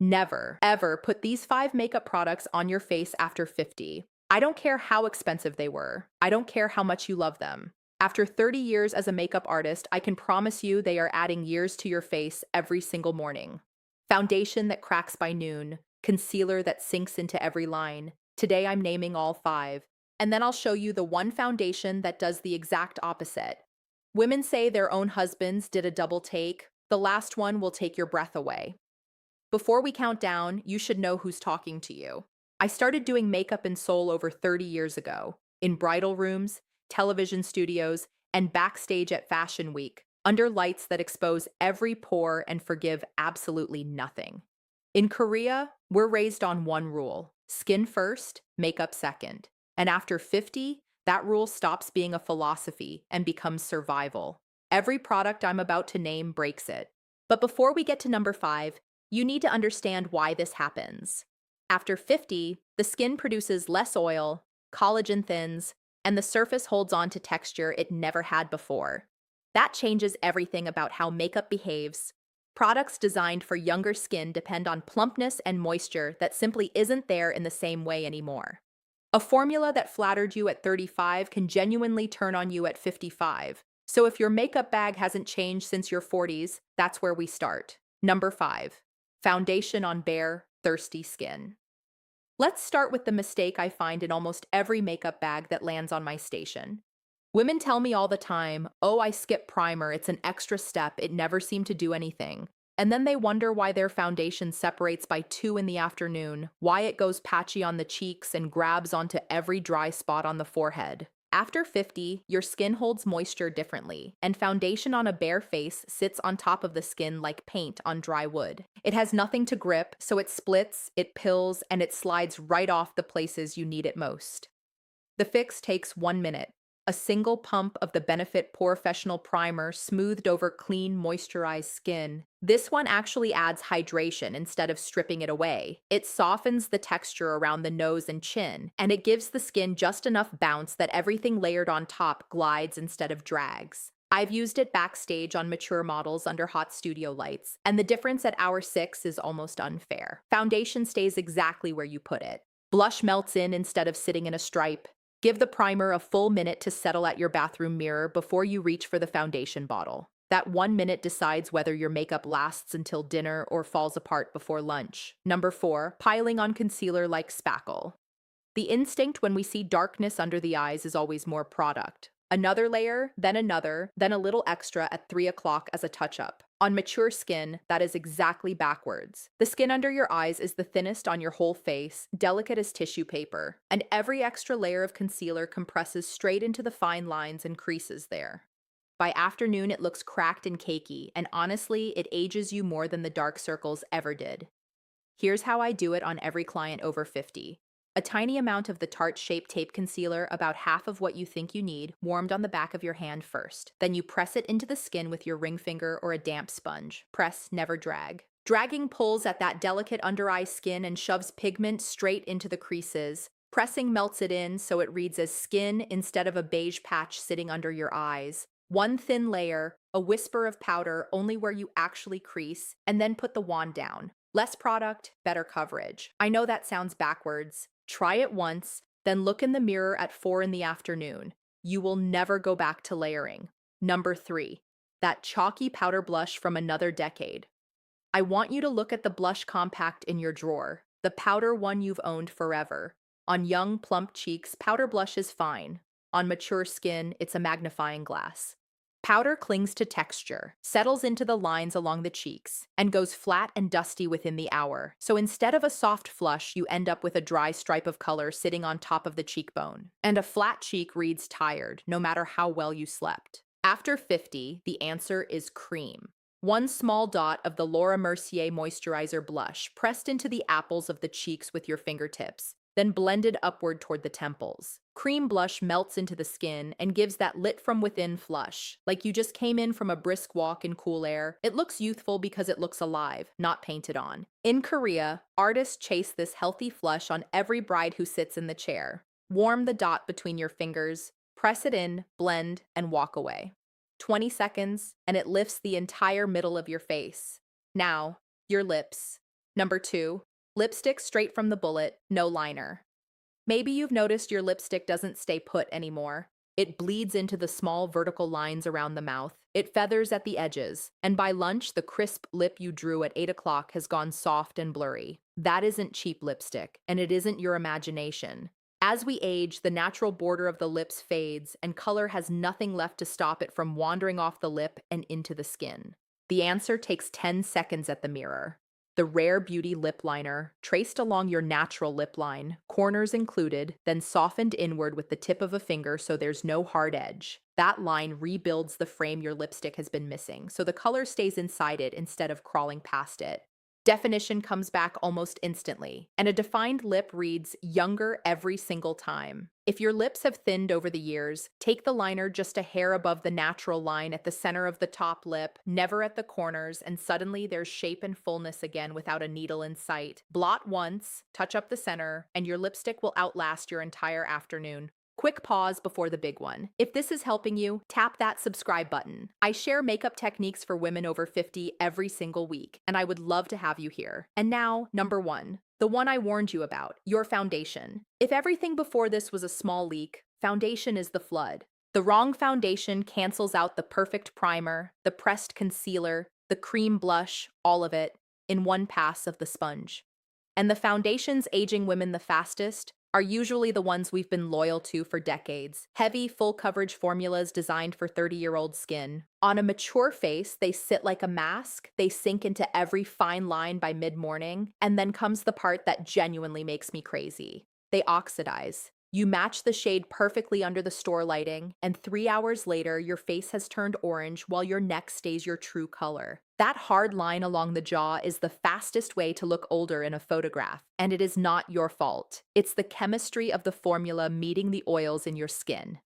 Never, ever put these 5 makeup products on your face after 50. I don't care how expensive they were. I don't care how much you love them. After 30 years as a makeup artist, I can promise you they are adding years to your face every single morning. Foundation that cracks by noon, concealer that sinks into every line. Today I'm naming all 5. And then I'll show you the one foundation that does the exact opposite. Women say their own husbands did a double take. The last one will take your breath away. Before we count down, you should know who's talking to you. I started doing makeup in Seoul over 30 years ago, in bridal rooms, television studios, and backstage at Fashion Week, under lights that expose every pore and forgive absolutely nothing. In Korea, we're raised on one rule: skin first, makeup second. And after 50, that rule stops being a philosophy and becomes survival. Every product I'm about to name breaks it. But before we get to number 5, you need to understand why this happens. After 50, the skin produces less oil, collagen thins, and the surface holds on to texture it never had before. That changes everything about how makeup behaves. Products designed for younger skin depend on plumpness and moisture that simply isn't there in the same way anymore. A formula that flattered you at 35 can genuinely turn on you at 55. So if your makeup bag hasn't changed since your 40s, that's where we start. Number 5. Foundation on bare, thirsty skin. Let's start with the mistake I find in almost every makeup bag that lands on my station. Women tell me all the time, "Oh, I skip primer, it's an extra step, it never seemed to do anything." And then they wonder why their foundation separates by 2 in the afternoon, why it goes patchy on the cheeks and grabs onto every dry spot on the forehead. After 50, your skin holds moisture differently, and foundation on a bare face sits on top of the skin like paint on dry wood. It has nothing to grip, so it splits, it pills, and it slides right off the places you need it most. The fix takes 1 minute. A single pump of the Benefit Professional Primer smoothed over clean, moisturized skin. This one actually adds hydration instead of stripping it away. It softens the texture around the nose and chin, and it gives the skin just enough bounce that everything layered on top glides instead of drags. I've used it backstage on mature models under hot studio lights, and the difference at hour 6 is almost unfair. Foundation stays exactly where you put it. Blush melts in instead of sitting in a stripe. Give the primer a full minute to settle at your bathroom mirror before you reach for the foundation bottle. That 1 minute decides whether your makeup lasts until dinner or falls apart before lunch. Number 4, piling on concealer like spackle. The instinct when we see darkness under the eyes is always more product. Another layer, then a little extra at 3 o'clock as a touch-up. On mature skin, that is exactly backwards. The skin under your eyes is the thinnest on your whole face, delicate as tissue paper, and every extra layer of concealer compresses straight into the fine lines and creases there. By afternoon, it looks cracked and cakey, and honestly, it ages you more than the dark circles ever did. Here's how I do it on every client over 50. A tiny amount of the Tarte Shape Tape Concealer, about half of what you think you need, warmed on the back of your hand first. Then you press it into the skin with your ring finger or a damp sponge. Press, never drag. Dragging pulls at that delicate under-eye skin and shoves pigment straight into the creases. Pressing melts it in so it reads as skin instead of a beige patch sitting under your eyes. One thin layer, a whisper of powder only where you actually crease, and then put the wand down. Less product, better coverage. I know that sounds backwards. Try it once, then look in the mirror at 4 in the afternoon. You will never go back to layering. Number 3, that chalky powder blush from another decade. I want you to look at the blush compact in your drawer, the powder one you've owned forever. On young, plump cheeks, powder blush is fine. On mature skin, it's a magnifying glass. Powder clings to texture, settles into the lines along the cheeks, and goes flat and dusty within the hour. So instead of a soft flush, you end up with a dry stripe of color sitting on top of the cheekbone. And a flat cheek reads tired, no matter how well you slept. After 50, the answer is cream. One small dot of the Laura Mercier Moisturizer Blush pressed into the apples of the cheeks with your fingertips, then blended upward toward the temples. Cream blush melts into the skin and gives that lit from within flush, like you just came in from a brisk walk in cool air. It looks youthful because it looks alive, not painted on. In Korea, artists chase this healthy flush on every bride who sits in the chair. Warm the dot between your fingers, press it in, blend, and walk away. 20 seconds, and it lifts the entire middle of your face. Now, your lips. Number 2, lipstick straight from the bullet, no liner. Maybe you've noticed your lipstick doesn't stay put anymore. It bleeds into the small vertical lines around the mouth. It feathers at the edges. And by lunch, the crisp lip you drew at 8 o'clock has gone soft and blurry. That isn't cheap lipstick, and it isn't your imagination. As we age, the natural border of the lips fades, and color has nothing left to stop it from wandering off the lip and into the skin. The answer takes 10 seconds at the mirror. The Rare Beauty lip liner, traced along your natural lip line, corners included, then softened inward with the tip of a finger so there's no hard edge. That line rebuilds the frame your lipstick has been missing, so the color stays inside it instead of crawling past it. Definition comes back almost instantly, and a defined lip reads younger every single time. If your lips have thinned over the years, take the liner just a hair above the natural line at the center of the top lip, never at the corners, and suddenly there's shape and fullness again without a needle in sight. Blot once, touch up the center, and your lipstick will outlast your entire afternoon. Quick pause before the big one. If this is helping you, tap that subscribe button. I share makeup techniques for women over 50 every single week, and I would love to have you here. And now, number 1, the one I warned you about, your foundation. If everything before this was a small leak, foundation is the flood. The wrong foundation cancels out the perfect primer, the pressed concealer, the cream blush, all of it, in one pass of the sponge. And the foundations aging women the fastest are usually the ones we've been loyal to for decades. Heavy, full-coverage formulas designed for 30-year-old skin. On a mature face, they sit like a mask, they sink into every fine line by mid-morning, and then comes the part that genuinely makes me crazy. They oxidize. You match the shade perfectly under the store lighting, and 3 hours later, your face has turned orange while your neck stays your true color. That hard line along the jaw is the fastest way to look older in a photograph, and it is not your fault. It's the chemistry of the formula meeting the oils in your skin.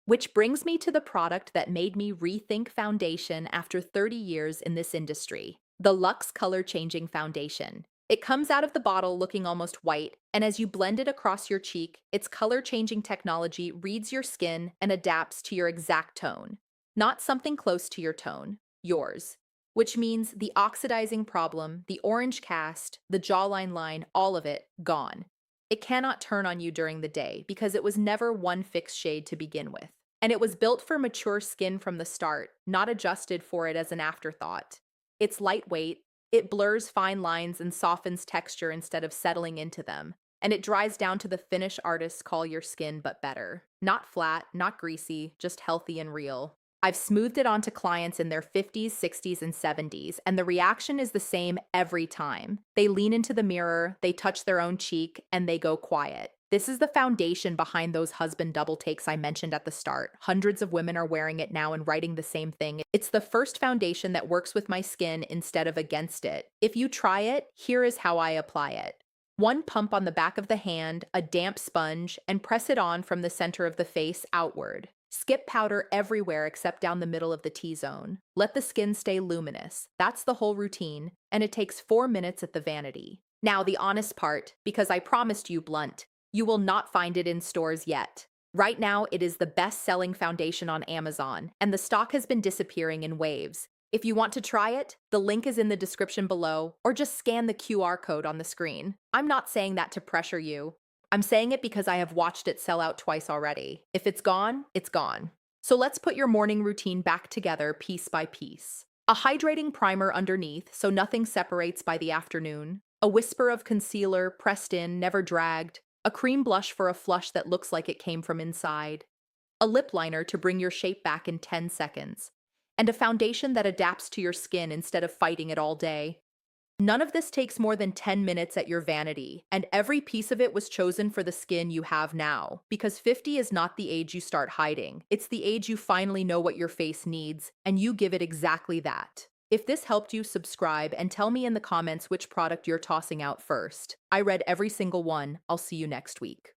Which brings me to the product that made me rethink foundation after 30 years in this industry, the Luxe Color Changing Foundation. It comes out of the bottle looking almost white, and as you blend it across your cheek, its color-changing technology reads your skin and adapts to your exact tone. Not something close to your tone, yours. Which means the oxidizing problem, the orange cast, the jawline line, all of it, gone. It cannot turn on you during the day because it was never one fixed shade to begin with. And it was built for mature skin from the start, not adjusted for it as an afterthought. It's lightweight. It blurs fine lines and softens texture instead of settling into them. And it dries down to the finish artists call your skin, but better. Not flat, not greasy, just healthy and real. I've smoothed it onto clients in their 50s, 60s, and 70s, and the reaction is the same every time. They lean into the mirror, they touch their own cheek, and they go quiet. This is the foundation behind those husband double takes I mentioned at the start. Hundreds of women are wearing it now and writing the same thing. It's the first foundation that works with my skin instead of against it. If you try it, here is how I apply it. 1 pump on the back of the hand, a damp sponge, and press it on from the center of the face outward. Skip powder everywhere except down the middle of the T-zone. Let the skin stay luminous. That's the whole routine, and it takes 4 minutes at the vanity. Now the honest part, because I promised you blunt. You will not find it in stores yet. Right now, it is the best-selling foundation on Amazon, and the stock has been disappearing in waves. If you want to try it, the link is in the description below, or just scan the QR code on the screen. I'm not saying that to pressure you. I'm saying it because I have watched it sell out twice already. If it's gone, it's gone. So let's put your morning routine back together piece by piece. A hydrating primer underneath so nothing separates by the afternoon. A whisper of concealer pressed in, never dragged. A cream blush for a flush that looks like it came from inside. A lip liner to bring your shape back in 10 seconds. And a foundation that adapts to your skin instead of fighting it all day. None of this takes more than 10 minutes at your vanity, and every piece of it was chosen for the skin you have now. Because 50 is not the age you start hiding. It's the age you finally know what your face needs, and you give it exactly that. If this helped you, subscribe and tell me in the comments which product you're tossing out first. I read every single one. I'll see you next week.